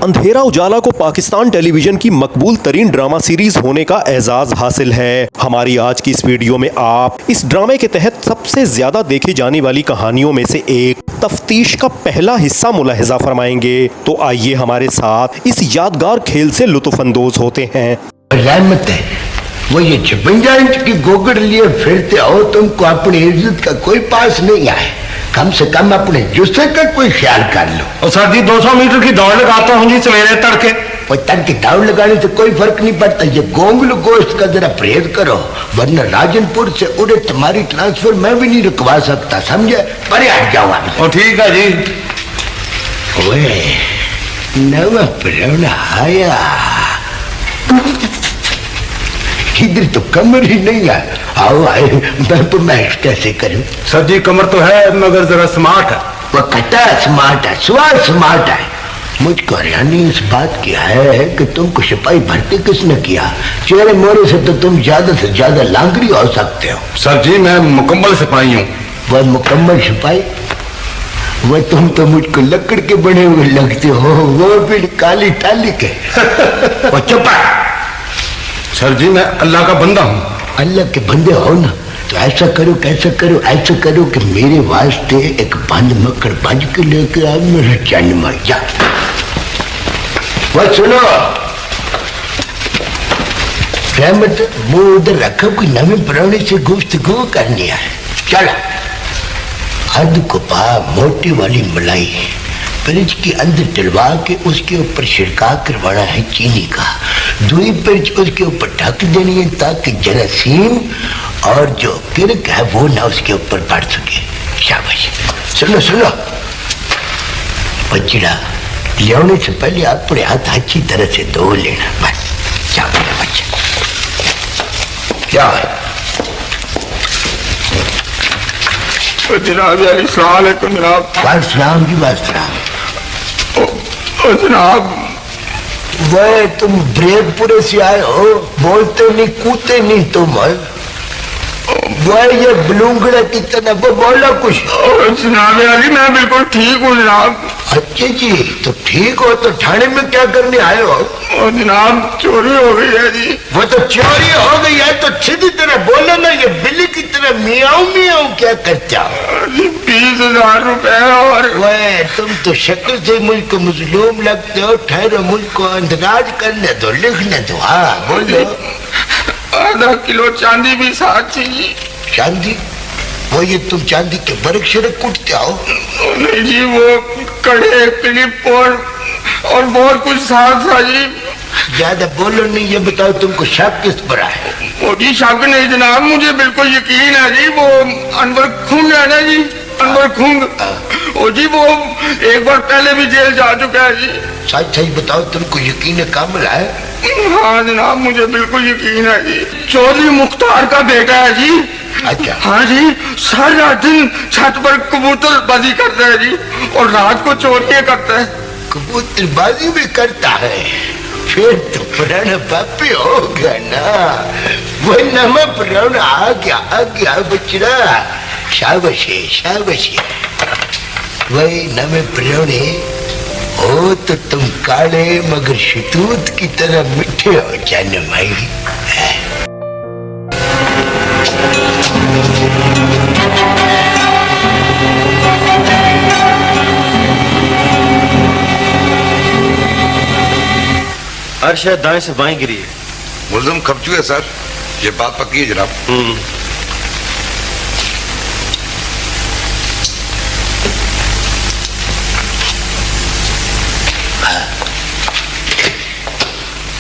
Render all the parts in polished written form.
اندھیرا اجالا کو پاکستان ٹیلی ویژن کی مقبول ترین ڈرامہ سیریز ہونے کا اعزاز حاصل ہے۔ ہماری آج کی اس ویڈیو میں آپ اس ڈرامے کے تحت سب سے زیادہ دیکھی جانے والی کہانیوں میں سے ایک تفتیش کا پہلا حصہ ملاحظہ فرمائیں گے۔ تو آئیے ہمارے ساتھ اس یادگار کھیل سے لطف اندوز ہوتے ہیں۔ رحمت ہے وہ یہ 56 انچ کی گوگڑ لیے پھرتے ہو، تم کو اپنی عزت کا کوئی پاس نہیں آئے، کم سے کم اپنے جسے کا کوئی خیال کر لو۔ اور سر جی 200 میٹر کی دوڑ لگاتا ہوں جی سویرے تڑکے۔ وہ تڑکے دوڑ لگانے سے کوئی فرق نہیں پڑتا، یہ گونگلو گوشت کا ذرا پرہیز کرو، ورنہ راجن پور سے اڑے تمہاری ٹرانسفر میں بھی نہیں رکوا سکتا، سمجھے؟ پرے ہٹ جاؤ آپ۔ اور ٹھیک ہے جی۔ اوے نواں پرانا آیا، ادھر تو کمر ہی نہیں ہے، آؤ آئے میں تو محض کیسے کروں؟ سر جی کمر تو ہے مگر ذرا سمارٹ ہے۔ وہ کٹا سمارٹ ہے، سوال سمارٹ ہے۔ مجھ کو حیرانی اس بات کی ہے کہ تم کو سپاہی بھرتی کس نے کیا؟ چہرے مورے سے تو تم زیادہ سے زیادہ لانگڑی ہو سکتے ہو۔ سر جی میں مکمل سپاہی ہوں۔ وہ مکمل سپاہی؟ وہ تم تو مجھ کو لکڑ کے بنے ہوئے لگتے ہو، وہ بھی کالی ٹالی کے۔ وہ چپ ہے۔ سر جی میں اللہ کا بندہ ہوں۔ اللہ کے بندے ہو نا تو ایسا کرو ایسا کرو کہ میرے واسطے ایک بند مکڑ بج کے لے کے آ، میرا چین مر جا۔ وہ سنو رحمت، وہ ادھر رکھو، کوئی نویں پرانے سے گفتگو کرنی ہے۔ چل حد کو پا موٹی والی ملائی پرچ کے اندر ڈلوا کے اس کے اوپر چھڑکا کروانا ہے چینی کا، دوئی پرچ اس کے اوپر ڈھک دینی ہے تاکہ جراثیم اور جو کرک ہے وہ نہ اس کے اوپر بڑھ سکے۔ شاباش۔ سنو بچڑا لیونے سے پہلے اپنے ہاتھ اچھی طرح سے دھو لینا، بس۔ شاباش بچہ۔ کیا ہے جناب السلام علیکم جناب۔ واسلام جی واسلام۔ جناب وہ تم بریک پورے سے آئے ہو، بولتے نہیں کوتے نہیں تم، وہ یہ بلونگڑے کی طرح وہ بولا کچھ۔ جناب علی میں بالکل ٹھیک ہوں جناب۔ اچھا جی تو ٹھیک ہو تو تھانے میں کیا کرنے آئے ہو؟ اور جناب چوری ہو گئی ہے جی۔ وہ تو چوری ہو گئی ہے تو سیدھی طرح بولو نا، یہ بلی کی طرح میاؤں میاؤں کیا کرتا ہو؟ 20,000 روپے۔ اور وہ تم تو شکل سے مجھ کو مظلوم لگتے ہو، ٹھہرو مجھ کو اندراج کرنے دو، لکھنے دو۔ ہاں بولو۔ آدھا کلو چاندی بھی ساتھ چاہیے۔ چاندی؟ وہ یہ تم چاندی کے برک شرک کٹتے ہو؟ نہیں جی وہ کڑے کلپ اور بہت کچھ ساتھ تھا جی۔ زیادہ بولو نہیں، یہ بتاؤ تم کو شک کس پر ہے؟ وہ جی شک نہیں جناب، مجھے بالکل یقین ہے جی، وہ انور کھنگ ہے نا جی، انور کھنگ، وہ جی وہ ایک بار پہلے بھی جیل جا چکا ہے جی۔ سچ بتاؤ تم کو یقین کامل ہے؟ ہاں جناب مجھے بالکل یقین ہے جی، چودھری مختار کا بیٹا ہے جی۔ اچھا۔ ہاں جی سارا دن چھت پر کبوتر بازی کرتا ہے جی، اور رات کو چوریاں کرتا ہے۔ کبوتر بازی بھی کرتا ہے؟ پھر تو پرانا باپی ہوگا نا، وہ نما پرانا آ گیا بچڑا۔ شاباشی شاباشی۔ وہی نمے پرانے ہو تو تم کالے مگر شتوت کی طرح میٹھے ہو جانے مائی۔ عرش دائیں سے بائیں گری ہے۔ ملزم کھپ چکے سر، یہ بات پکی ہے جناب۔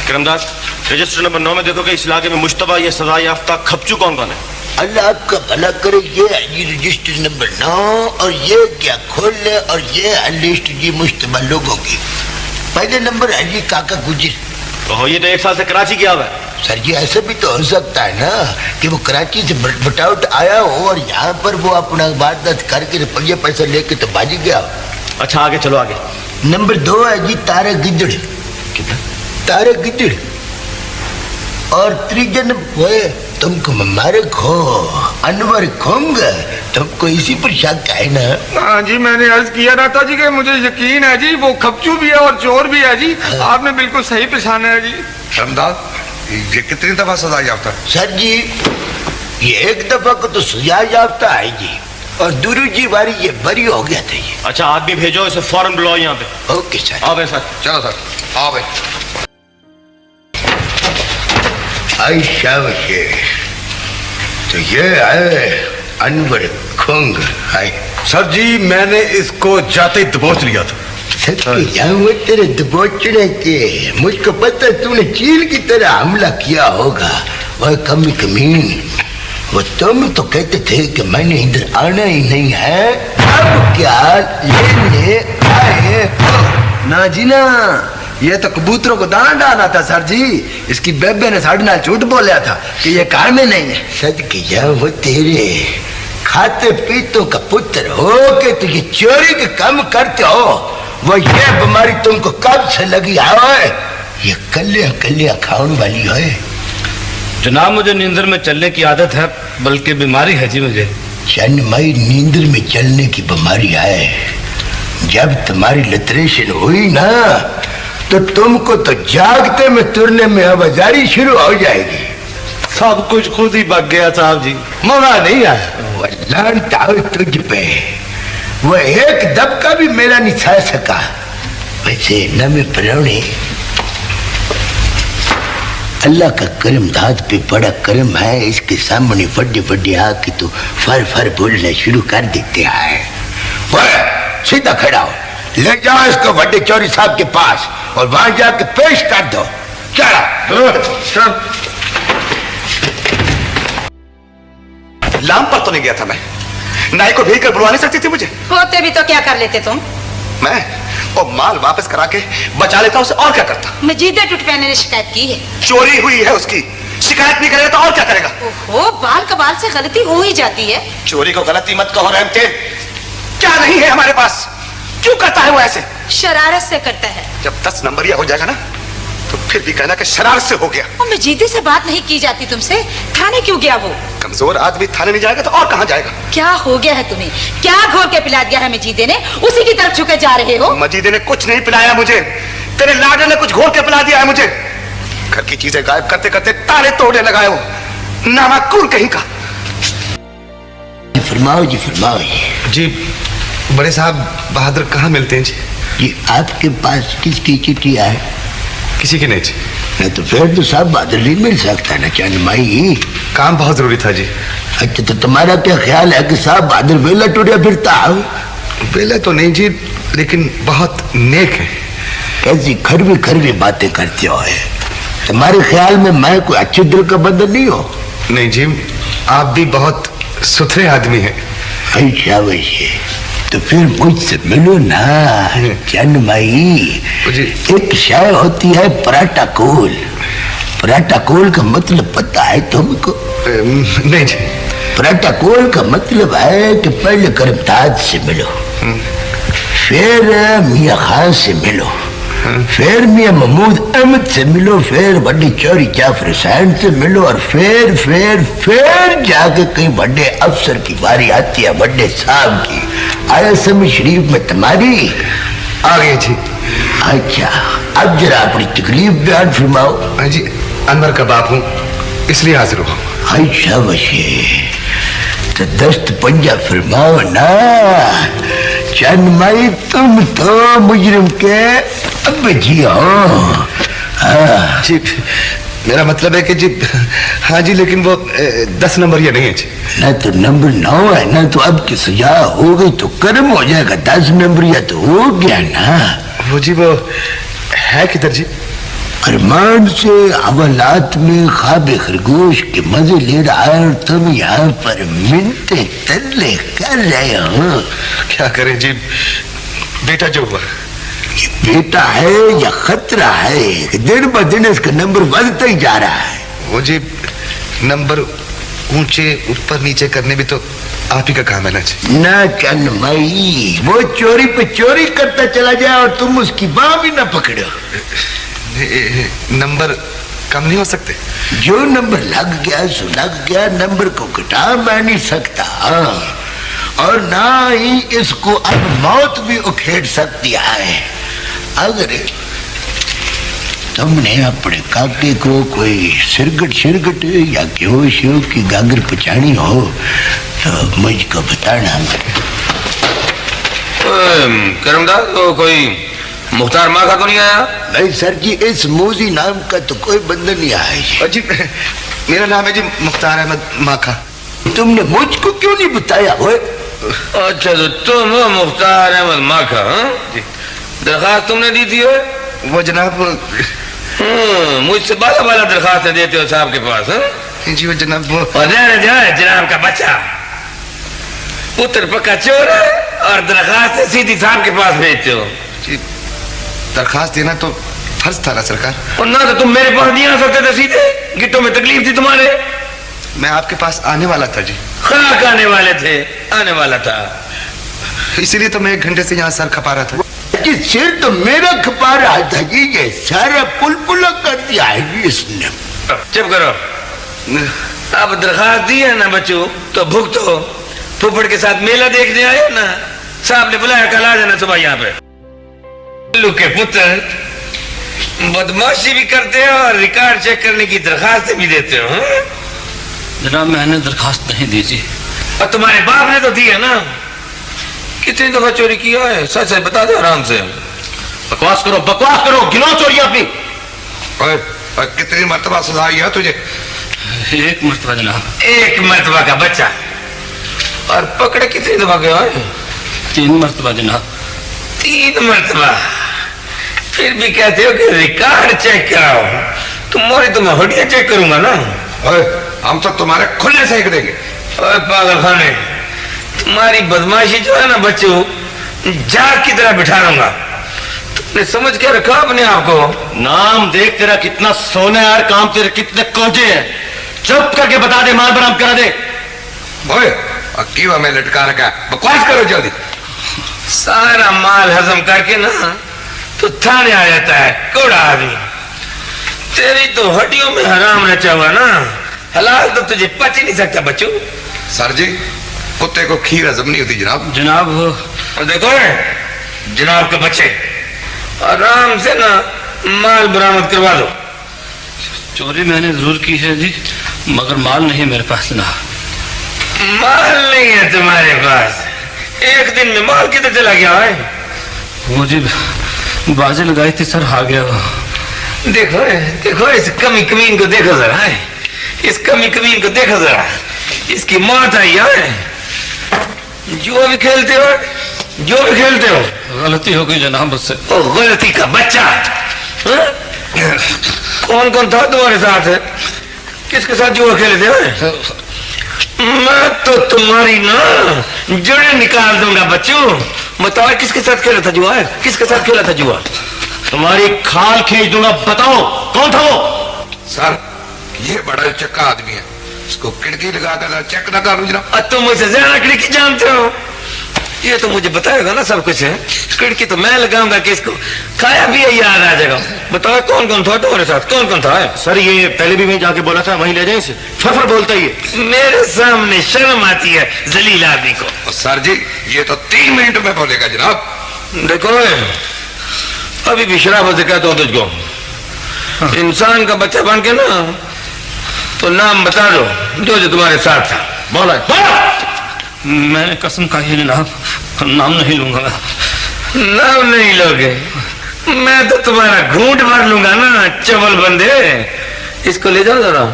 کرمدار رجسٹر نمبر 9 میں دیکھو کہ اس علاقے میں مشتبہ یہ سزا یافتہ کھپچو کون کون ہے؟ اللہ آپ کا بھلا کرے، یہ ہے جی رجسٹر نمبر 9، اور یہ کیا کھول لے، اور یہ ہے لسٹ جی مشتبہ لوگوں کی۔ پہلے نمبر ہے جی کاکا گجر۔ یہ تو 1 سال سے کراچی کیا ہوا ہے۔ سر جی ایسا بھی تو ہو سکتا ہے نا کہ وہ کراچی سے بٹاؤٹ آیا ہو اور یہاں پر وہ اپنا واردات کر کے روپیہ پیسہ لے کے تو بھاج گیا ہو۔ اچھا آگے چلو آگے۔ نمبر 2 ہے جی تارے گدڑ، تارے گدڑ، اور تیجا نمبر तुमको मुबारक हो अनवर खोंग, तुमको इसी पर शक है ना? हाँ जी, मैंने अर्ज किया ना था जी कि मुझे यकीन है जी वो खपचू भी है और चोर भी है जी। आपने बिल्कुल सही पहचाना है जी। धर्मदास ये कितनी दफा सजा याफ्ता है? सर जी ये एक दफा को तो सजा याफ्ता है जी, और दूसरी बारी ये बरी हो गया था ये। अच्छा आदमी भेजो, इसे फौरन बुलाओ यहाँ पे। Okay sir. आओ भाई सर। चलो सर आओ भाई। आई शाबाश, तो ये है अनवर खोंग है। सर जी मैंने इसको जाते ही दबोच लिया था। वो तेरे दबोचने के, मुझको पता तूने चील की तरह हमला किया होगा। वह कमी कमीन, वो तुम तो कहते थे कि मैंने इधर आना ही नहीं है, अब क्या लेने आए हो? ना जी ना, ये तो कबूतरों को दाना डालना था सर जी। इसकी बेबे ने साढ़े नाल झूठ बोला था कि ये कार में नहीं है। सदके जाओ वो तेरे खाते पीतों का पुत्र हो के तो ये चोरी के काम करते हो। वो ये बीमारी तुमको कब से लगी है? ये कलिया कलिया खाने वाली है। जनाब मुझे नींदर में चलने की आदत है, बल्कि बीमारी है जी मुझे। चन्नमई नींदर में चलने की बीमारी है। जब तुम्हारी लिटरेशन हुई ना तो तुमको तो जागते में तुरने में आवाजारी शुरू हो जाएगी। सब कुछ खुद ही बग गया साहब जी, मौका नहीं आया। वो लानत हो तुझ पे, वो एक दबका भी मेरा नहीं सह सका। वैसे नवे परौने अल्लाह का करम दाद पे बड़ा करम है। इसके सामने बड़े बड़े आके तो फर फर बोलना शुरू कर देते हैं। वह सीधा खड़ा हो, ले जाओ इसको बड़े चौरी साहब के पास और वहां जाके पेश कर दो। चला लाम पर तो नहीं गया था मैं, नाई को भेज कर बुलवा नहीं सकती थी मुझे? होते भी तो क्या कर लेते तुम? मैं वो माल वापस करा के बचा लेता उसे, और क्या करता? मजीदे टुटपैने ने शिकायत की है। चोरी हुई है उसकी, शिकायत नहीं करेगा तो और क्या करेगा? ओहो, बाल कबाल से गलती हो ही जाती है। चोरी को गलती मत कहो रहमते, क्या नहीं है हमारे पास? क्यों करता है वो ऐसे? शरारत से करता है। जब 10 नंबरिया हो जाएगा ना तो फिर भी कहना कि शरारत से हो गया। और मजीदे से बात नहीं की जाती तुमसे? थाने क्यों गया वो? कमजोर आदमी थाने नहीं जाएगा तो और कहां जाएगा? क्या हो गया है तुम्हें? क्या घोर के पिला दिया है मजीदे ने? उसी की तरफ झुके जा रहे हो। मजीदे ने कुछ नहीं पिलाया मुझे, तेरे लाडे ने कुछ घोर के पिला दिया है मुझे। घर की चीजें गायब करते करते ताले तोड़ने लगाए हो, नामाकूल कहीं का। फरमाओ जी, फरमाओ जी बड़े साहब बहादुर कहाँ मिलते हैं जी? जी। आपके पास किसकी चिट्ठी है? किसी की नहीं जी। नहीं तो फिर तो साहब बहादुर नहीं मिल सकता ना चन्नमई। काम बहुत जरूरी था जी। अच्छा तो तुम्हारा क्या ख्याल है कि साहब बहादुर वेला टुरिया फिरता है? वेला तो नहीं जी, लेकिन बहुत नेक है। कैसी खरवी खरवी बातें करते हो? तुम्हारे ख्याल में मैं कोई अच्छे दिल का बंदर नहीं हो? नहीं जी, आप भी बहुत सुथरे आदमी हैं। अच्छा वैसे तो फिर मुझसे मिलो ना चन्नमई। एक शय होती है पराटाकोल। पराटाकोल का मतलब पता है तुमको? नहीं जी। पराटाकोल का मतलब है कि पहले करमताज से मिलो, फिर मियाँ खान से मिलो, फिर मियाँ महमूद अहमद से मिलो, फिर बड़ी चौरी जाफर हुसैन से मिलो, और फिर जाके कहीं बड़े अफसर की बारी आती है, बड़े साहब की। आया समझ शरीफ में तुम्हारी आ गई जी। अच्छा अब जरा अपनी तकलीफ बयान फरमाओ। हाँ जी, अनवर का बाप हूँ इसलिए हाजिर हुआ। अच्छा वैसे तो दस्त पंजा फरमाओ ना चन्नमई, तुम तो मुजरिम के अब जी हो। जी मेरा मतलब है कि जी, हाँ जी, लेकिन वो 10 नंबर ये नहीं है जी। ना तो नंबर 9 है ना, तो अब की सजा हो गई तो कर्म हो जाएगा। 10 नंबर या तो हो गया ना। वो जी वो है किधर जी? अरमान से हवालात में ख्वाब खरगोश के मजे ले रहा है और तुम यहाँ पर मिनते तरले कर रहे हो। क्या करें जी, बेटा जो हुआ। ये बेटा है या खतरा है? दिन ब दिन इसका नंबर बढ़ता ही जा रहा है। वो जी नंबर ऊंचे ऊपर नीचे करने भी तो आप ही का काम है ना जी। ना चन्नमई, वो चोरी पे चोरी करता चला जाए और तुम उसकी बाह भी ना पकड़ो। नंबर कम नहीं हो सकते? जो नंबर लग गया सो लग गया, नंबर को घटा मैं नहीं सकता। और ना ही इसको अब मौत भी उखेड़ सकती है। अगर तुमने अपने काके को कोई सिरगट या घ्यो श्यो की गागर पचानी हो तो मुझको बताना। करमदास तो कोई मुख्तार माँ का तो नहीं आया? नहीं सर जी, इस मोजी नाम का तो कोई बंदा नहीं आया। और जी मेरा नाम है जी मुख्तार अहमद माखा। तुमने मुझको क्यों नहीं बताया? हो अच्छा तो तुम हो मुख्तार अहमद माखा? दरखास्त तुमने दी थी? वो जनाब मुझसे बाला बाला दरखास्तें देते हो साहब के पास? जी वो जनाब वो और जनाब का बच्चा पुत्र पक्का चोर है और दरखास्त सीधी साहब के पास भेजते हो। जी दरखास्त देना तो फर्ज था ना सरकार। और ना तो तुम मेरे पास नहीं आ सकते थे सीधे, गिट्टों में तकलीफ थी तुम्हारे। मैं आपके पास आने वाला था जी। खाक आने वाले थे, आने वाला था, इसीलिए तो मैं 1 घंटे से यहाँ सर खपा रहा था। जी सिर तो मेरा खपा रहा था जी, ये सारा पुलपुला कर दिया है जी इसने। चुप करो। अब दरखास्त दी है ना बच्चों तो भुगतो। फुफड़ के साथ मेला देखने आए ना, साहब ने बुलाया कल आ जाना सुबह यहाँ पे। लू के पुत्र बदमाशी भी करते हो और रिकॉर्ड चेक करने की दरखास्त भी देते हो। जनाब मैंने दरखास्त नहीं दी जी। और तुम्हारे बाप ने तो दी है ना। कितनी दफा चोरी किया है? सच सच बता दो आराम से। बकवास करो, गिनो चोरी अपनी। और कितनी मर्तबा सजा हुई है तुझे? 1 मरतबा जनाब। 1 मरतबा का बच्चा। और पकड़े कितनी दफा गया है? 3 मरतबा जनाब। 3 मरतबा। फिर भी कहते हो कि रिकॉर्ड चेक कराओ। तुम्हारी तो मैं हड्डियां चेक करूंगा ना। हम तो तुम्हारे खुले सेक देंगे। पागल खाने, तुम्हारी बदमाशी जो है ना बच्चों, जाग की तरह बिठा लूंगा। तुमने समझ के रखा अपने आप को? नाम देख तेरा कितना सोना है और काम तेरे कितने कोंजे हैं। चुप करके बता दे, माल बरामद करा दे। ओए क्यों हमें लटका रखा? बकवास करो जल्दी। सारा माल हजम करके ना तो थाने आ जाता है कोड़ा आदमी। तेरी तो हड्डियों में हराम रचा हुआ ना, हलाल तो तुझे पच ही नहीं सकता बच्चों। सर जी कुत्ते को खीर हजम नहीं होती जनाब। जनाब और देखो जनाब के बच्चे, आराम से ना माल बरामद करवा दो। चोरी मैंने जरूर की है जी, मगर माल नहीं मेरे पास जनाब। माल नहीं है तुम्हारे पास? 1 दिन में माल किधर चला गया है? वो जी बाजी लगाई थी सर, आ गया। देखो देखो इस कमी कमीन को देखो जरा, इस कमी कमीन को देखो जरा, इसकी मौत आई है। जो भी खेलते हो गलती हो गई जनाब मुझसे। ओ गलती का बच्चा। कौन कौन था तुम्हारे साथ? किसके साथ जुआ खेले थे? मैं तो तुम्हारी ना जड़ें निकाल दूंगा बच्चों। बताओ किसके साथ खेला था जुआ? किसके साथ खेला था जुआ? तुम्हारी खाल खींच दूंगा। बताओ कौन था वो? सर ये बड़ा चक्का आदमी है, इसको खिड़की लगा कर चेक ना करूं जनाब। और तुम मुझसे ज्यादा खिड़की जानते हो। ये तो मुझे बताएगा ना सब कुछ है। खिड़की तो मैं लगाऊंगा कि इसको खाया भी याद आ जाएगा। बताओ कौन कौन था तुम्हारे साथ? कौन कौन था? सर ये पहले भी वहीं जाके बोला था, वहीं ले जाए इसे। फर बोलता ही है। मेरे सामने शर्म आती है जलील आदमी को। सर जी ये तो 3 मिनट में बोलेगा जनाब। देखो अभी भी शराफत से कहता हूं तुझको, इंसान का बच्चा बन के ना तो नाम बता दो जो तुम्हारे साथ था। बोला मैंने कसम खाई है जनाब, नाम नहीं लूंगा। नाम नहीं लोगे? मैं तो तुम्हारा घूंट भर लूंगा ना चवल बंदे। इसको ले जाओ जरा।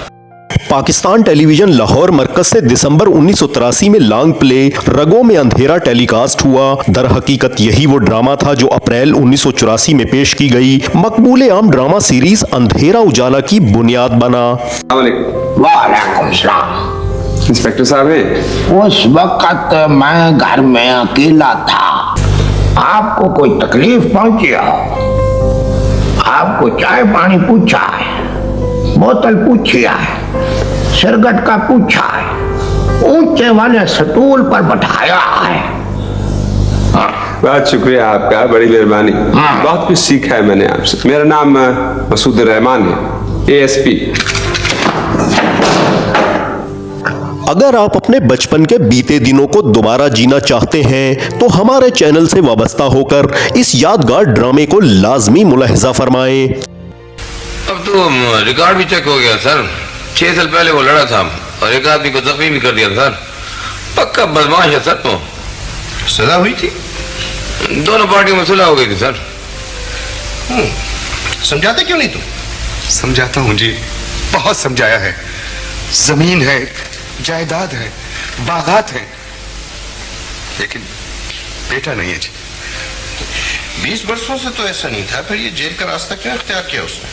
पाकिस्तान टेलीविजन लाहौर मरकज से दिसंबर 1983 में लॉन्ग प्ले रगों में अंधेरा टेलीकास्ट हुआ। दर हकीकत यही वो ड्रामा था जो अप्रैल 1984 में पेश की गई मकबूल आम ड्रामा सीरीज अंधेरा उजाला की बुनियाद बना। वालेकुम सलाम। इंस्पेक्टर साहब हैं? उस वक्त मैं घर में अकेला था। आपको कोई तकलीफ पहुंची हो? आपको चाय पानी पूछा है, बोतल पूछी है, सिरगट का पूछा है, ऊंचे वाले स्टूल पर बैठाया है। बहुत शुक्रिया आपका, बड़ी मेहरबानी। बहुत कुछ सीखा है मैंने आपसे। मेरा नाम मसूद रहमान है। ASP. अगर आप अपने बचपन के बीते दिनों को दोबारा जीना चाहते हैं तो हमारे चैनल से वाबस्ता होकर इस यादगार ड्रामे को लाजमी मुलाहिजा फरमाएं। अब तो रिकॉर्ड भी चेक हो गया सर। 6 साल पहले वो लड़ा था और एक आदमी को जख्मी भी कर दिया सर। पक्का बदमाश है सर। तो सजा हुई थी? दोनों पार्टियों में सुलह हो गई थी सर। समझाते क्यों नहीं तुम? समझाता हूं जी, बहुत समझाया है। जमीन है, जायदाद है, बागात है, लेकिन बेटा नहीं है जी। 20 वर्षों से तो ऐसा नहीं था, फिर ये जेल का रास्ता क्यों इख्तियार किया उसने?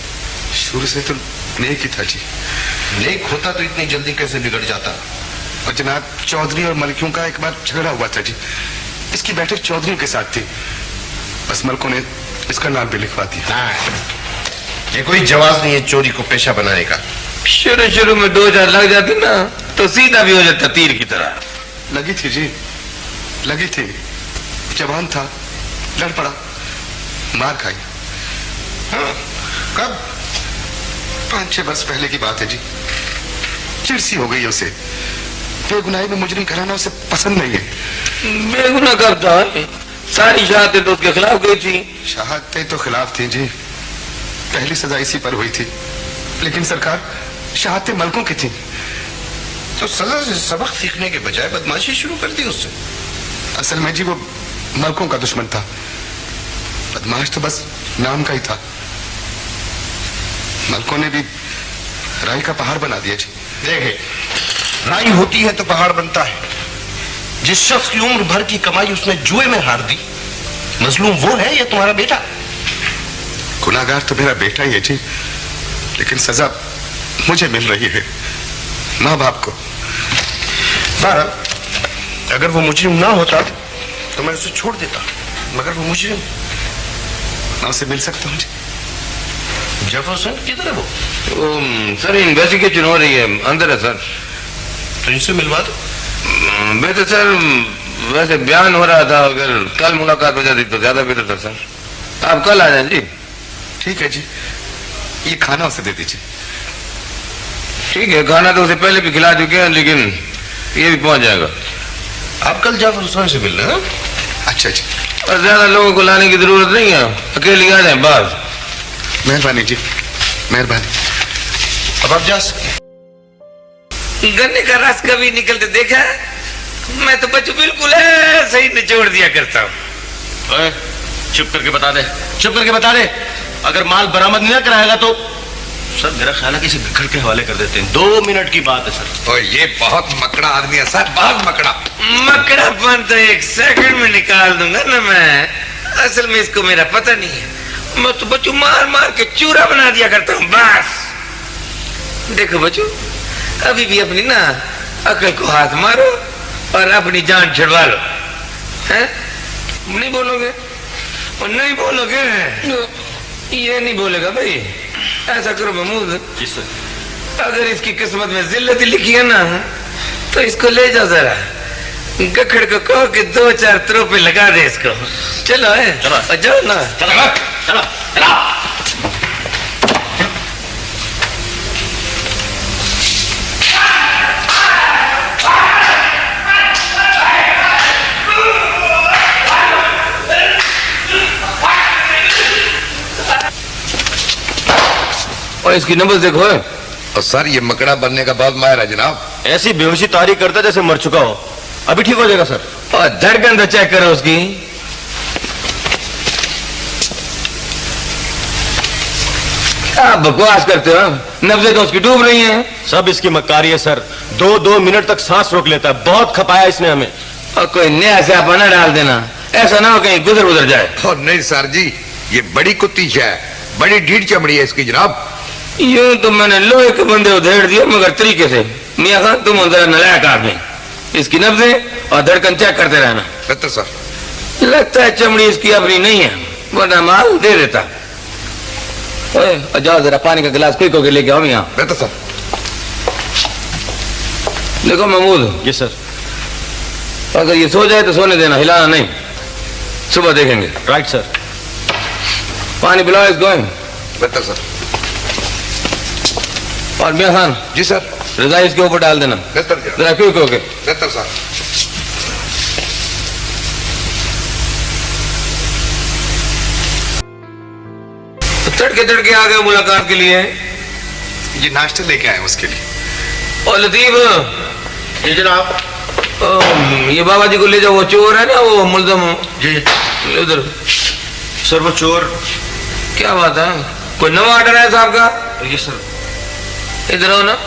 शुरू से तो नेक ही था जी। नेक होता तो इतनी जल्दी कैसे बिगड़ जाता? और जनाब चौधरी और मलकियों का एक बार झगड़ा हुआ था जी। इसकी बैठक चौधरी के साथ थी, बस मलकों ने इसका नाम भी लिखवा दिया। ये कोई जवाब नहीं है चोरी को पेशा बनाने का। शुरू में 2-4 लग जाती ना तो सीधा भी हो जाता तीर की तरह। लगी थी जी, लगी थी। जवान था, लड़ पड़ा, मार खाई। हाँ, कब? 5-6 वर्ष पहले की बात है जी। चिड़सी हो गई उसे। बेगुनाही में मुजरिम कराना उसे पसंद नहीं है। बेगुनाह कब था? सारी शहादतें तो उसके खिलाफ गई थी। शहादतें तो खिलाफ थी जी। पहली सजा इसी पर हुई थी, लेकिन सरकार शहादतें मलकों की थी। तो सजा से सबक सीखने के बजाय बदमाशी शुरू कर दी उससे। असल में जी वो मलकों का दुश्मन था, बदमाश तो बस नाम का ही था। मलकों ने भी राई का पहाड़ बना दिया जी। देखे, राई होती है तो पहाड़ बनता है। जिस शख्स की उम्र भर की कमाई उसने जुए में हार दी, मजलूम वो है या तुम्हारा बेटा? गुनाहगार तो मेरा बेटा ही है जी, लेकिन सजा मुझे मिल रही है, माँ बाप को। बहरहाल, अगर वो मुजरिम ना होता तो मैं उसे छोड़ देता, मगर वो मुजरिम। मैं उसे मिल सकता हूँ जी? जफर हुसैन किधर है वो? सर इन्वेस्टिगेशन हो रही है, अंदर है सर। तो इनसे मिलवा दो। बेहतर सर, वैसे बयान हो रहा था, अगर कल मुलाकात हो जाती तो ज्यादा बेहतर था सर। आप कल आ जाए जी। ठीक है जी, ये खाना उसे दे दीजिए। ठीक है, खाना तो उसे पहले भी खिला चुके हैं, लेकिन ये भी पहुंच जाएगा। आप कल जाफर हुसैन से मिलना है? अच्छा जी। और ज्यादा लोगों को लाने की जरूरत नहीं है, अकेले आ जाए बस। मेहरबानी जी, मेहरबानी। अब आप जा सकते। गन्ने का रस कभी निकलते देखा? मैं तो बच्चों बिल्कुल ऐसे ही निचोड़ दिया करता हूँ। चुप करके बता दे, चुप करके बता दे। अगर माल बरामद नहीं कराएगा तो सर मेरा ख्याल है किसी घर के हवाले कर देते हैं। 2 मिनट की बात है सर। और ये बहुत मकड़ा आदमी है सर, बहुत मकड़ा। मकड़ापन तो 1 सेकंड में निकाल दूंगा ना मैं। असल में इसको मेरा पता नहीं है, मैं तो बच्चों मार मार के चूरा बना दिया करता हूँ बस। देखो बच्चों, अभी भी अपनी ना अकल को हाथ मारो और अपनी जान छुड़वा लो। हैं? नहीं बोलोगे? और नहीं बोलोगे? ये नहीं बोलेगा भाई। ऐसा करो महमूद, अगर इसकी किस्मत में जिल्लत लिखी है ना तो इसको ले जाओ जरा, गखड़ को कहो कि 2-4 त्रोपे लगा दे इसको। चलो है, जाओ ना। चलो चलो चलो। और इसकी नंबर देखो है। और सर ये मकड़ा बनने का बहुत माहिर है जनाब। ऐसी बेहोशी तारी करता जैसे मर चुका हो। अभी ठीक हो जाएगा सर। और धड़कन तो चेक करो उसकी। क्या बकवास करते हो? नब्जें तो उसकी डूब रही हैं। सब इसकी मक्कारी है सर। 2-2 मिनट तक सांस रोक लेता है। बहुत खपाया इसने हमें। और कोई नया स्यापा ना डाल देना, ऐसा ना हो कहीं गुजर उधर जाए। और नहीं सर जी, ये बड़ी कुत्ती है, बड़ी ढीठ चमड़ी है इसकी जनाब। यूं तो मैंने लोहे के बंदे उधेड़ दिए, मगर तरीके से। मियां खान तुम जरा नालायक आदमी। इसकी नब्जें और धड़कन चेक करते रहना। बेहतर सर। लगता है चमड़ी इसकी अपनी नहीं है, वरना माल दे देता। ओए जाओ जरा पानी का गिलास क्विक होके लेके आओ यहाँ। बेहतर सर। देखो महमूद। जी सर। अगर ये सो जाए तो सोने देना, हिलाना नहीं। सुबह देखेंगे। Right sir. पानी पिलाओ इसको। बेहतर सर। اور मियां खान जी सर। रजाई इसके ऊपर डाल देना बेहतर जरा क्यों कहोगे बेहतर साहब। तड़के तड़के आ गए मुलाकात के लिए। ये नाश्ता लेके आए हैं उसके लिए। और लतीफ जी जनाब। ये बाबा जी को ले जाओ, वो चोर है ना वो मुल्जम जी उधर। सर वो चोर। क्या बात है, कोई नवा ऑर्डर है साहब का? ये सर इधर आओ ना।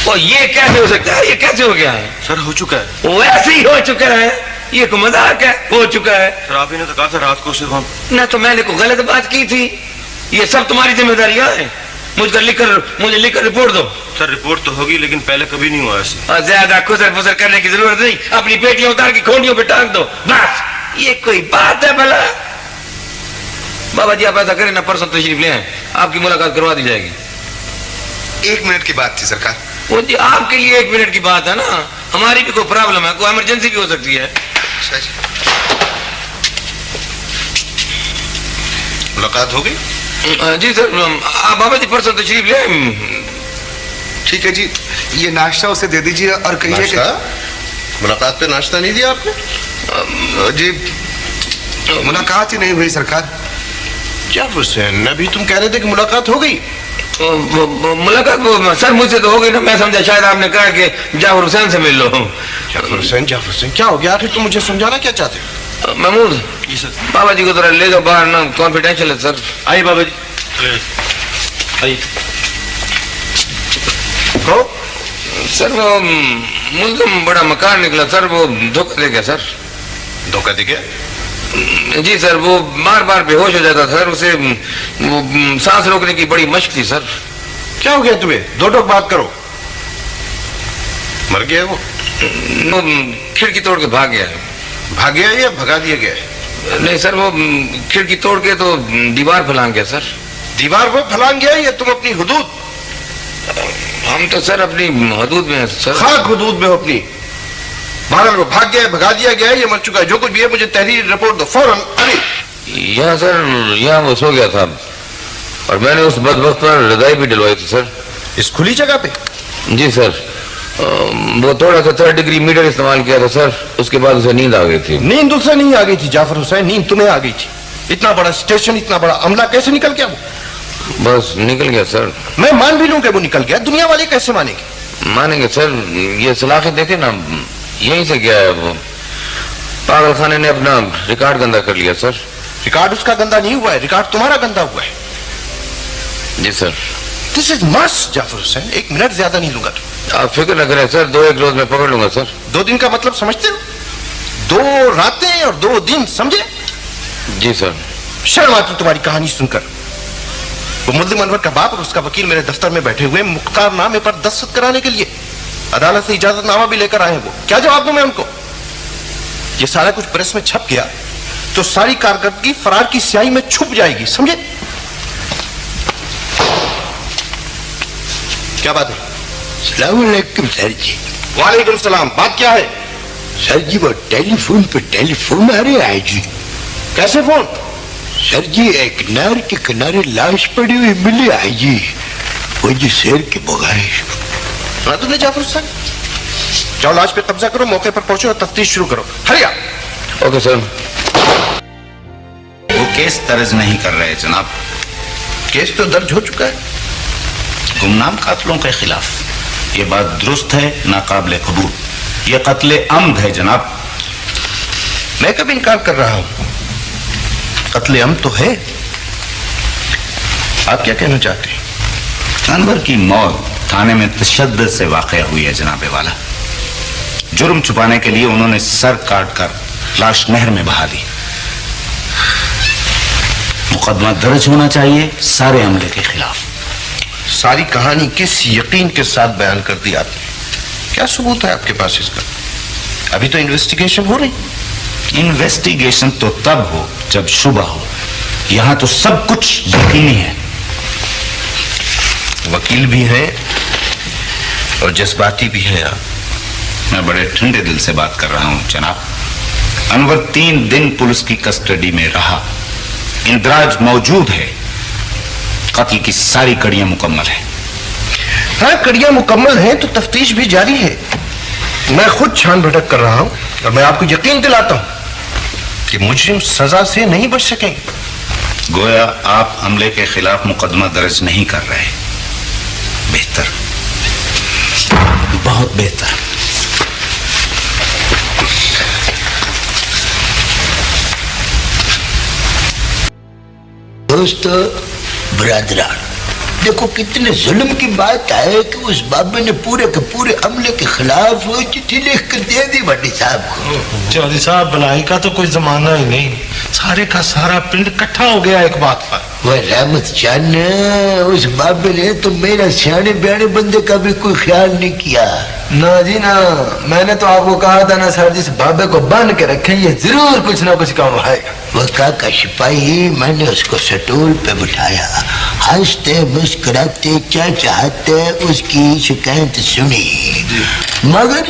और ये कैसे हो सकता है, ये कैसे हो गया है? सर हो चुका है। वैसे ही हो चुका है, ये कोई मजाक है, हो चुका है। सर आप ही ने तो कहा था रात को सिर्फ हम। ना तो मैंने कोई गलत बात की थी, ये सब तुम्हारी जिम्मेदारियां हैं। मुझे लिखकर रिपोर्ट दो। सर रिपोर्ट तो होगी लेकिन पहले कभी नहीं हुआ ऐसे। और ज्यादा खुसर फुसर करने की जरूरत नहीं, अपनी पेटियां उतार के खोंडियों पे टांग दो बस। ये कोई बात है भला? बाबा जी आप ऐसा करें ना, परसों तशरीफ ले आए, आपकी मुलाकात करवा दी जाएगी। 1 मिनट की बात थी सरकार। वो जी आपके लिए 1 मिनट की बात है ना, हमारी भी कोई प्रॉब्लम है, कोई इमरजेंसी भी हो सकती है। अच्छा जी। मुलाकात हो गई? जी सर, आप बाबा जी परसों तशरीफ ले आए। ठीक है जी, ये नाश्ता उसे दे दीजिए और कहिए कि मुलाकात पे नाश्ता नहीं दिया आपने? जी मुलाकात ही नहीं हुई सरकार। क्या हुसैन, अभी तुम कह रहे थे कि मुलाकात हो गई। मुलाकात सर मुझसे तो हो गई ना, मैं समझा शायद आपने कहा कि जाफर हुसैन से मिल लो। जाफर हुसैन क्या हो गया? आखिर तुम मुझे समझाना क्या चाहते हो? महमूद जी सर। बाबा जी को जरा ले जाओ बाहर ना, कॉन्फिडेंशियल है सर। आइए बाबा जी आइए। कहो। सर वो मुल्जम बड़ा मकान निकला सर, वो धोखा दे गया सर। धोखा दे गया? जी सर, वो बार बार बेहोश हो जाता सर, उसे वो सांस रोकने की बड़ी मश्क थी सर। क्या हो गया तुम्हें? दो टोक बात करो। मर गया वो खिड़की तोड़ के भाग गया है। भाग गया या भगा दिया गया है? नहीं सर, वो खिड़की तोड़ के तो दीवार फैलांग गया सर। दीवार वो फैलांग गया या तुम अपनी हुदूद? हम तो सर अपनी हदूद में हैं सर। खाक हुदूद में हो अपनी। बहरहाल वो भाग गया है, भगा दिया गया है, ये मर चुका है। जो कुछ भी है मुझे तहरीर रिपोर्ट दो फौरन अभी। यहाँ सर, यहाँ वो सो गया था और मैंने उस बदबख्त पर रजाई भी डलवाई थी सर। इस खुली जगह पे? जी सर, वो थोड़ा सा 3rd डिग्री मीटर इस्तेमाल किया था सर, उसके बाद उसे नींद आ गई थी। नींद उसे नहीं आ गई थी जाफर हुसैन, नींद तुम्हें आ गई थी। इतना बड़ा स्टेशन, इतना बड़ा अमला कैसे निकल गया वो? बस निकल गया सर। मैं मान भी लूं कि वो निकल गया, दुनिया वाले कैसे मानेंगे? मानेंगे सर, ये सलाखें देखे ना, यहीं से गया है वो। पागल खाने ने अपना रिकॉर्ड गंदा कर लिया सर। रिकॉर्ड उसका गंदा नहीं हुआ है, रिकॉर्ड तुम्हारा गंदा हुआ है। जी sir. This is must Jafar Hussain, 1 minute ज्यादा नहीं लूंगा तुम। आप फिक्र न करें सर, 2-1 रोज में पकड़ लूंगा सर। 2 दिन का मतलब समझते हो? 2 रातें और 2 दिन, समझे? जी सर। शर्म आती तुम्हारी कहानी सुनकर। वो मुल्जिम अनवर का बाप और उसका वकील मेरे दफ्तर में बैठे हुए, मुख्तारनामे पर दस्तखत कराने के लिए। अदालत से इजाजतनामा भी लेकर आए हैं वो। क्या जवाब दूं मैं उनको? ये सारा कुछ प्रेस में छप गया तो सारी कारकर्दगी फरार की स्याही में छुप जाएगी, समझे? क्या बात है? सलाम अलैकुम सर जी। वालेकुम सलाम। बात क्या है? सर जी वो टेलीफोन पे टेलीफोन आ रहे हैं जी। कैसे फोन? सर जी एक नहर के किनारे लाश पड़ी हुई मिली है जी, वो जी शेर के बगाए। सुना तुमने जाफर हुसैन? जाओ लाश पे कब्जा करो, मौके पर पहुंचो और तफ्तीश शुरू करो। हरिया। Okay sir. वो केस दर्ज नहीं कर रहे जनाब। केस तो दर्ज हो चुका है गुमनाम कातलों के खिलाफ। ये बात दुरुस्त है, नाकाबिले कबूल। ये कत्ले अम्द है जनाब। मैं कब इनकार कर रहा हूं? कत्ले अम तो है। आप क्या कहना चाहते हैं? अनवर की मौत थाने में तशद्दुद से वाक़या हुई है जनाबे वाला। जुर्म छुपाने के लिए उन्होंने सर काट कर लाश नहर में बहा दी। मुकदमा दर्ज होना चाहिए सारे अमले के खिलाफ। सारी कहानी किस यकीन के साथ बयान कर दी आपने? क्या सबूत है आपके पास इसका? अभी तो इन्वेस्टिगेशन हो रही। इन्वेस्टिगेशन तो तब हो जब शुबह हो। यहां तो सब कुछ यकीनी है। वकील भी हैं और जज्बाती भी हैं आप। मैं बड़े ठंडे दिल से बात कर रहा हूं जनाब। अनवर 3 दिन पुलिस की कस्टडी में रहा। इंदराज मौजूद है। कत्ल की सारी कड़ियां मुकम्मल है। हाँ, कड़ियां मुकम्मल हैं तो तफ्तीश भी जारी है। मैं खुद छान भटक कर रहा हूं और मैं आपको यकीन दिलाता हूं कि मुजरिम सजा से नहीं बच सकेंगे। गोया आप हमले के खिलाफ मुकदमा दर्ज नहीं कर रहे। बेहतर, बहुत बेहतर। दोस्तों, ब्रदरान, देखो कितने जुल्म की बात है कि उस बाबे ने पूरे के पूरे अमले के खिलाफ वो चिट्ठी लिख कर दे दी वड्डी साहब को। चौधरी साहब, भलाई का तो कोई जमाना ही नहीं, सारे का सारा पिंड इकट्ठा हो गया एक बात पर। वो रहमत चान, उस बाबे ने तो मेरा सियाने बयाने बंदे का भी कोई ख्याल नहीं किया। ना जी ना, मैंने तो आपको कहा था ना सर, जिस बाबे को बांध के रखें ये जरूर कुछ ना कुछ काम आएगा। वो काका सिपाही, मैंने उसको सटोल पे बिठाया, हंसते मुस्कुराते चाहते उसकी शिकायत सुनी, मगर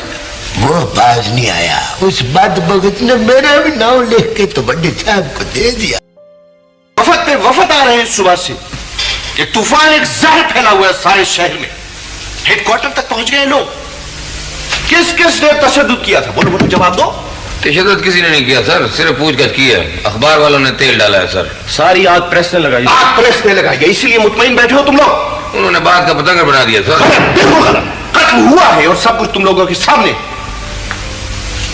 वो बाज नहीं आया। उस बात भगत ने मेरा भी नाम लिख के तो बड़े साहब को दे दिया। वफद पे वफद आ रहे हैं सुबह से, एक तूफान, एक जहर फैला हुआ है सारे शहर में। हेडक्वार्टर तक पहुंच गए लोग। किस किस ने तशद्दुद किया था? बोलो बोलो, जवाब दो। तशद्दुद किसी ने नहीं किया सर, सिर्फ पूछताछ की है। अखबार वालों ने तेल डाला है सर। सारी आग प्रेस ने लगाई। आग प्रेस ने लगाई है, इसीलिए मुतमईन बैठे हो तुम लोग। उन्होंने बात का पतंगर बना दिया सर। बिल्कुल गलत। कत्ल हुआ है और सब कुछ तुम लोगों के सामने।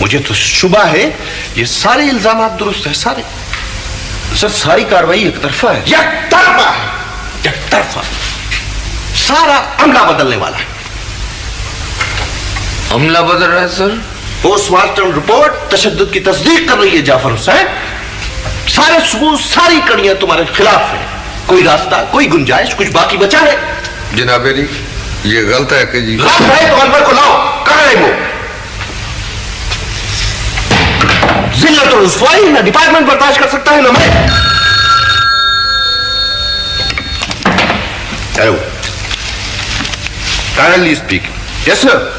मुझे तो शुबा है ये सारे इल्जाम दुरुस्त है, सारे। सर, सारी कार्रवाई एक तरफा है। एक तरफा है, एक तरफा। सारा अमला बदलने वाला है। हमला बदल रहा है सर। पोस्टमार्टम रिपोर्ट तशद्दुद की तस्दीक कर रही है जाफर हुसैन। सारे सबूत, सारी कड़ियां तुम्हारे खिलाफ है। कोई रास्ता, कोई गुंजाइश, कुछ बाकी बचा है? जनाब जी, ये गलत है कि जी। गलत है तो अनवर को लाओ। कहां है वो? जिल्लत और रुसवाई ना डिपार्टमेंट बर्दाश्त कर सकता है ना मैं। Hello, kindly speak. Yes sir,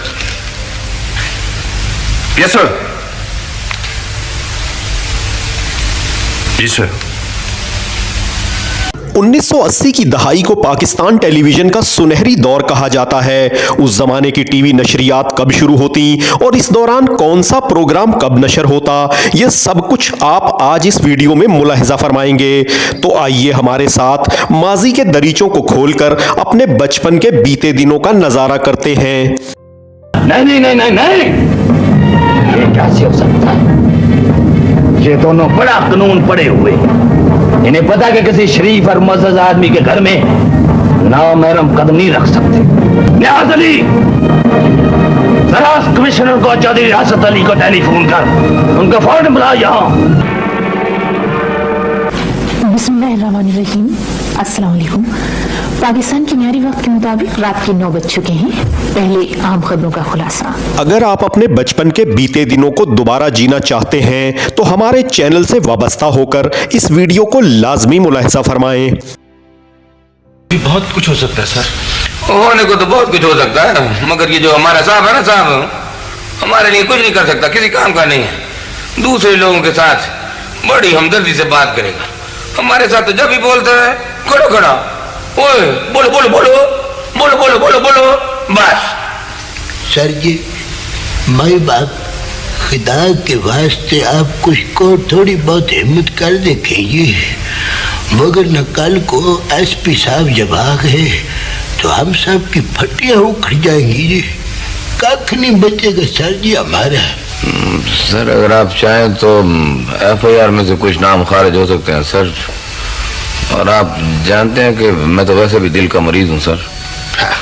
yes sir, जी सर। 1980 की दहाई को पाकिस्तान टेलीविजन का सुनहरी दौर कहा जाता है। उस जमाने की टीवी नशरियात कब शुरू होती और इस दौरान कौन सा प्रोग्राम कब नशर होता, यह सब कुछ आप आज इस वीडियो में मुलाहिजा फरमाएंगे। तो आइए हमारे साथ माजी के दरीचों को खोलकर अपने बचपन के बीते दिनों का नजारा करते हैं। नहीं नहीं नहीं नहीं नहीं, ये कैसे हो सकता है? ये दोनों बड़ा कानून पढ़े हुए, इन्हें पता कि किसी शरीफ और मुअज़्ज़ज़ आदमी के घर में नामहरम कदम नहीं रख सकते। नियाज़ अली, जरा कमिश्नर को चौधरी रियासत अली को टेलीफोन कर, उनको फौरन बुला यहाँ। बिस्मिल्लाहिर्रहमानिर्रहीम। अस्सलाम वालेकुम। पाकिस्तान के मियारी वक्त के मुताबिक रात के 9 बज चुके हैं। पहले आम खबरों का खुलासा। अगर आप अपने बचपन के बीते दिनों को दोबारा जीना चाहते हैं तो हमारे चैनल से वाबस्ता होकर इस वीडियो को लाजमी मुलाहिजा फरमाएं। बहुत कुछ हो सकता है सर। होने को तो बहुत कुछ हो सकता है, मगर ये जो हमारा साहब है ना साहब, हमारे लिए कुछ नहीं कर सकता, किसी काम का नहीं है। दूसरे लोगों के साथ बड़ी हमदर्दी से बात करेगा, हमारे साथ तो जब भी बोलता है खड़ो खड़ा, ओए बोलो बोलो बोलो बोलो बोलो बोलो बोलो, बस। सर जी, माई बाप, खुदा के वास्ते आप कुछ को थोड़ी बहुत हिम्मत कर देखेंगे, मगर न कल को एसपी साहब जब आ गए तो हम सब की फटियां उखड़ जाएंगी जी। कख नहीं बचेगा सर जी हमारा। सर, अगर आप चाहें तो FIR में से कुछ नाम खारिज हो सकते हैं सर, और आप जानते हैं कि मैं तो वैसे भी दिल का मरीज हूं सर। हाँ,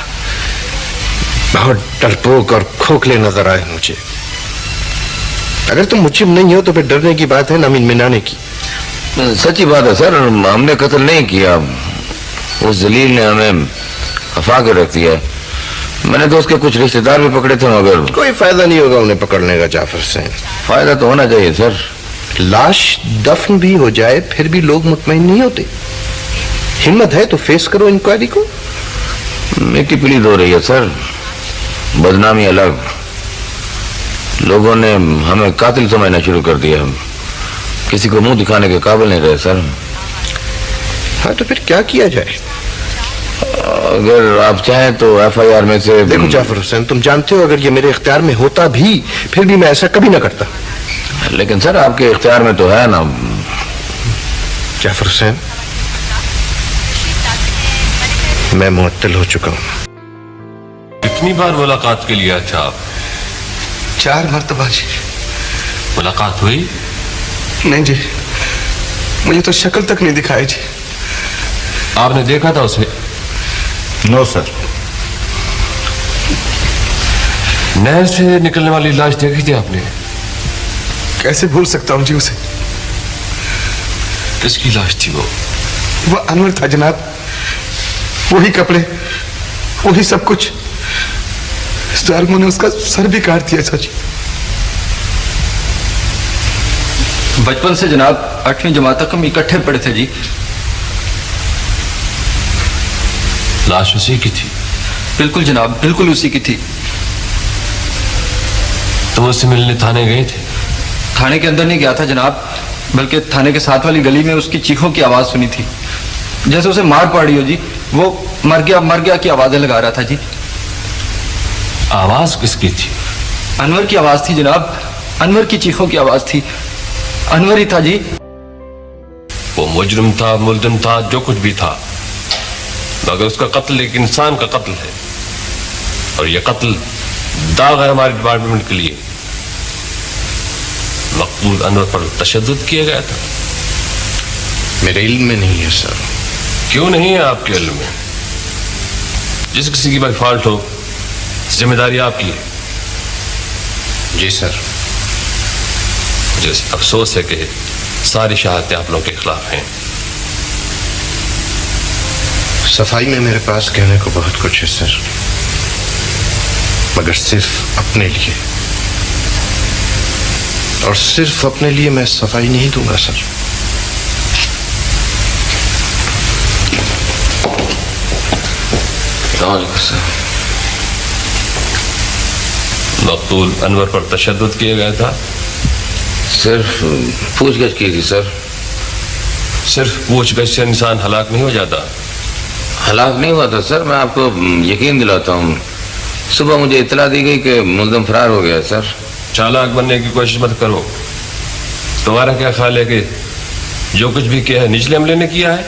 बहुत डरपोक और खोखले नजर आए मुझे। अगर तुम मुझे नहीं हो तो फिर डरने की बात है नमीन मिनाने की। सच्ची बात है सर, हमने कत्ल नहीं किया, उस जलील ने हमें खफा के रख दिया। मैंने तो उसके कुछ रिश्तेदार भी पकड़े थे, मगर कोई फायदा नहीं होगा उन्हें पकड़ने का जाफर से। फायदा तो होना चाहिए सर। लाश दफन भी हो जाए फिर भी लोग मुतमईन नहीं होते। हिम्मत है तो फेस करो इंक्वायरी को। मिट्टी पलीद हो रही है सर, बदनामी अलग। लोगों ने हमें कातिल समझना शुरू कर दिया, किसी को मुंह दिखाने के काबिल नहीं रहे सर। हाँ, तो फिर क्या किया जाए? اگر آپ چاہیں تو FIR میں سے دیکھو جعفر حسین، تم جانتے ہو اگر یہ میرے اختیار میں ہوتا بھی پھر بھی میں ایسا کبھی نہ کرتا. لیکن سر آپ کے اختیار میں تو ہے نا. جعفر حسین، میں معطل ہو چکا ہوں. کتنی بار ملاقات کے لیے اچھا آپ؟ 4 مرتبہ جی. ملاقات ہوئی؟ نہیں جی، مجھے تو شکل تک نہیں دکھائی جی. آپ نے دیکھا تھا اسے؟ نو سر. نہر سے نکلنے والی لاش دیکھی تھی آپ نے؟ کیسے بھول سکتا ہوں جی اسے. کس کی لاش تھی وہ؟ وہ انور تھا جناب. وہی کپڑے، وہی سب کچھ. ظالموں نے اس کا سر بھی کاٹ دیا تھا جی. بچپن سے جناب 8ویں جماعت تک ہم اکٹھے پڑھے تھے جی. لاش اسی کی تھی؟ بالکل جناب، بالکل اسی کی تھی. تم اس سے ملنے تھانے گئے تھے؟ تھانے کے اندر نہیں گیا تھا جناب، بلکہ تھانے کے ساتھ والی گلی میں اس کی چیخوں کی آواز سنی تھی، جیسے اسے مار پڑ رہی ہو جی. وہ مر گیا کی آوازیں لگا رہا تھا جی. آواز کس کی تھی؟ انور کی آواز تھی جناب، انور کی چیخوں کی آواز تھی. انور ہی تھا جی. وہ مجرم تھا، ملزم تھا، جو کچھ بھی تھا، مگر اس کا قتل ایک انسان کا قتل ہے، اور یہ قتل داغ ہے ہمارے ڈپارٹمنٹ کے لیے. مقبول انور پر تشدد کیا گیا تھا. میرے علم میں نہیں ہے سر. کیوں نہیں ہے آپ کے علم میں؟ جس کسی کی بائی فالٹ ہو ذمہ داری آپ کی ہے. جی سر. مجھے افسوس ہے کہ ساری شہادتیں آپ لوگوں کے خلاف ہیں. صفائی میں میرے پاس کہنے کو بہت کچھ ہے سر، مگر صرف اپنے لیے، اور صرف اپنے لیے میں صفائی نہیں دوں گا سر. مقتول انور پر تشدد کیا گیا تھا؟ صرف پوچھ گچھ کی تھی سر. صرف پوچھ گچھ سے انسان ہلاک نہیں ہو جاتا. ہلاک نہیں ہوا تھا سر، میں آپ کو یقین دلاتا ہوں. صبح مجھے اطلاع دی گئی کہ ملزم فرار ہو گیا سر. چالاک بننے کی کوشش مت کرو. تمہارا کیا خیال ہے کہ جو کچھ بھی کیا ہے نچلے عملے نے کیا ہے؟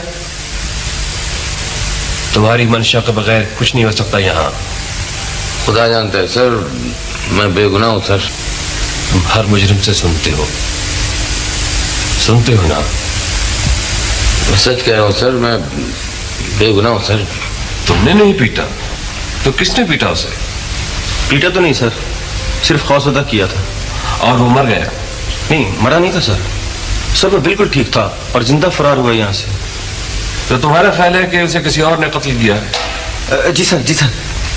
تمہاری منشا کے بغیر کچھ نہیں ہو سکتا یہاں. خدا جانتا ہے سر، میں بے گناہ ہوں سر. تم ہر مجرم سے سنتے ہو نا؟ میں سچ کہہ رہا ہوں سر، میں بے گناہ ہوں سر. تم نے نہیں پیٹا تو کس نے پیٹا اسے؟ پیٹا تو نہیں سر، صرف خوفزدہ کیا تھا. اور وہ مر گیا؟ نہیں، مرا نہیں تھا سر. سر وہ بالکل ٹھیک تھا اور زندہ فرار ہوا یہاں سے. تو تمہارا خیال ہے کہ اسے کسی اور نے قتل کیا ہے؟ جی سر، جی سر.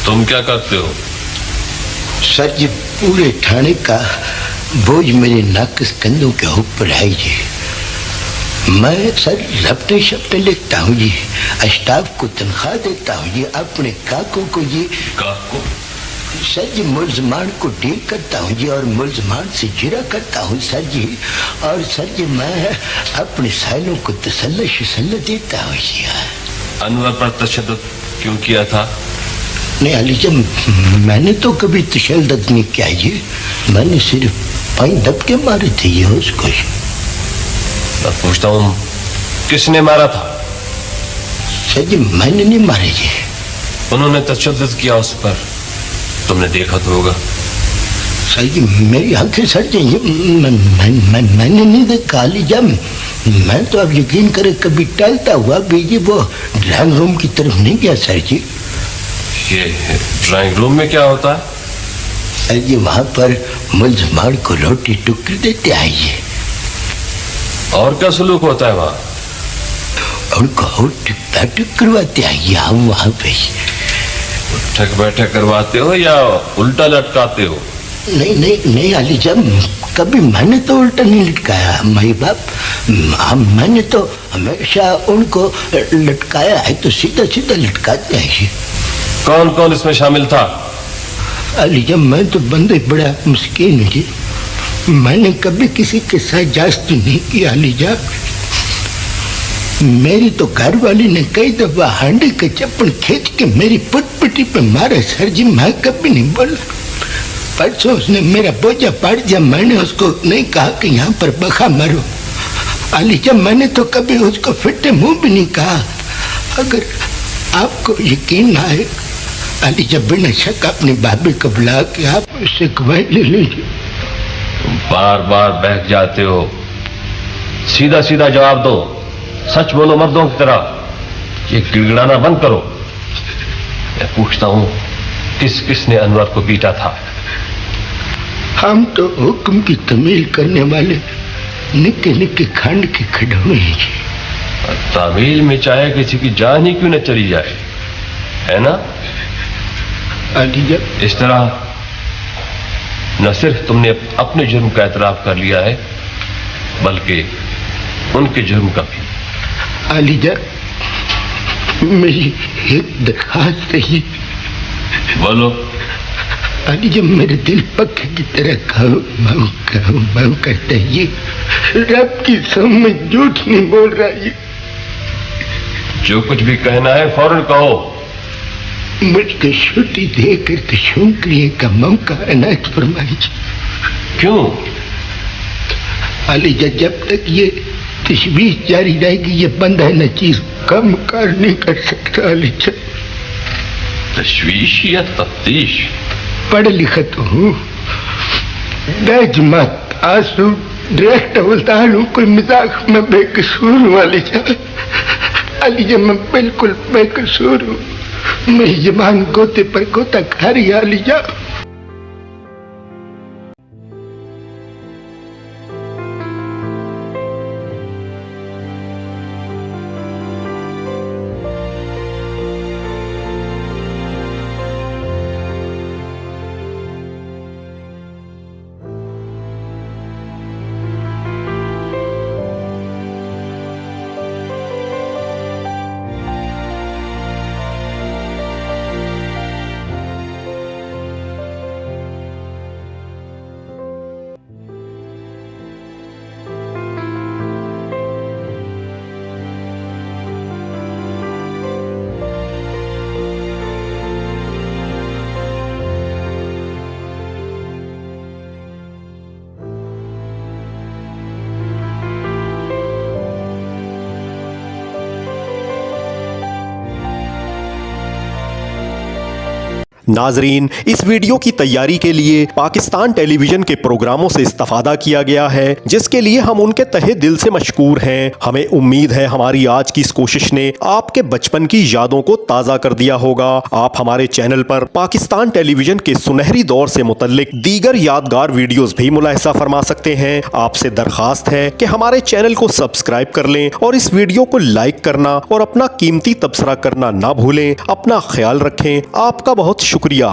تم کیا کرتے ہو؟ سر یہ پورے تھانے کا بوجھ میرے ناقص کندھوں کے اوپر ہے جی. میں سر رپٹے شپٹے لکھتا ہوں جی، اسٹاف کو تنخواہ دیتا ہوں جی، اپنے کاکوں کو جی سر جی ملزمان کو ڈیل کرتا ہوں جی، اور ملزمان سے جرا کرتا ہوں سر جی. اور سر جی میں اپنے سائلوں کو تسلی دیتا ہوں جی. انور پر تشدد کیوں کیا تھا؟ نہیں علی جب میں نے تو کبھی تشدد نہیں کیا جی، میں نے صرف 5 دبکے مارے تھے یہ اس کو. میں پوچھتا ہوں کس نے مارا تھا؟ سر جی میں نے نہیں مارے جی. انہوں نے تشدد کیا اس پر، تم نے دیکھا تو ہوگا. سر جی میری آنکھیں سر جی میں نے نہیں دیکھا علی جب. میں تو اب یقین کرے کبھی ٹہلتا ہوا بھی جی وہ ڈرائنگ روم کی طرف نہیں گیا سر جی. یہ ڈرائنگ روم میں کیا ہوتا ہے؟ سر جی وہاں پر ملزمان کو روٹی ٹکر دیتے آئیے. اور کیا سلوک ہوتا ہے وہاں؟ ان کو اٹھک بیٹھک کرواتے آئیے ہم وہاں پہ. اٹھک بیٹھک کرواتے ہو یا الٹا لٹکاتے ہو؟ نہیں علی جب کبھی میں نے تو الٹا نہیں لٹکایا مائی باپ. میں نے تو ہمیشہ ان کو لٹکایا ہے تو سیدھا سیدھا لٹکاتے ہیں. کون کون اس میں شامل تھا؟ علی جب میں تو بندے بڑا مسکین ہوں جی، میں نے کبھی کسی کے ساتھ جاستی نہیں کی علی جب. मेरी तो घर वाली ने कई दफा हांडी का चप्पल खींच के मेरी पुटपुटी पे मारा सर जी, मैं कभी नहीं बोला। परसों उसने मेरा बोझा पाड़ दिया, मैंने उसको नहीं कहा कि यहाँ पर बखा मारो। अलीजा मैंने तो कभी उसको फिटे मुंह भी नहीं कहा। अगर आपको यकीन ना आए अलीजा, बिना शक अपनी भाभी को बुला के आप उससे गवाही ले लीजिए। तुम बार बार बहक जाते हो, सीधा सीधा जवाब दो, सच बोलो मर्दों की तरह, ये गिड़गिड़ाना बंद करो। मैं पूछता हूं किस किसने अनवर को पीटा था? हम तो हुक्म की तमील करने वाले निके निके खंड के खिडौने हैं। तामील में चाहे किसी की जान ही क्यों न चली जाए, है ना? इस तरह न सिर्फ तुमने अपने जुर्म का एतराफ कर लिया है, बल्कि उनके जुर्म का भी। अलीजा, मेरी एक दरखास्त है। बोलो। अलीजा, मेरे दिल पक्के की तरह खाओ करता है। ये रब की समझ झूठ नहीं बोल रहा। ये जो कुछ भी कहना है फौरन कहो। मुझको छुट्टी देकर तो शुक्रिया का मौका अनायत फरमाइए। क्यों? अलीजा, जब तक ये तशवीश जारी रहेगी ये बंदा नचीज कम कार नहीं कर सकता। अलीजा, तशवीश या तफ्तीश? पढ़ लिखा तो हूँ, मत आंसू डायरेक्ट बोलता हूँ, कोई मजाक में बेकसूर वाली जा। अलीजा, मैं बिल्कुल बेकसूर हूँ। मेरी जबान गोते पर गोता खा रही है। अलीजा, नाजरीन, इस वीडियो की तैयारी के लिए पाकिस्तान टेलीविजन के प्रोग्रामों से इस्तेफादा किया गया है, जिसके लिए हम उनके तहे दिल से मशकूर हैं। हमें उम्मीद है हमारी आज की इस कोशिश ने आपके बचपन की यादों को ताज़ा कर दिया होगा। आप हमारे चैनल पर पाकिस्तान टेलीविजन के सुनहरी दौर से मुतल्लिक दीगर यादगार वीडियोस भी मुलाहिजा फरमा सकते हैं। आपसे दरखास्त है कि हमारे चैनल को सब्सक्राइब कर लें और इस वीडियो को लाइक करना और अपना कीमती तबसरा करना ना भूलें। अपना ख्याल रखें। आपका बहुत शुक्रिया।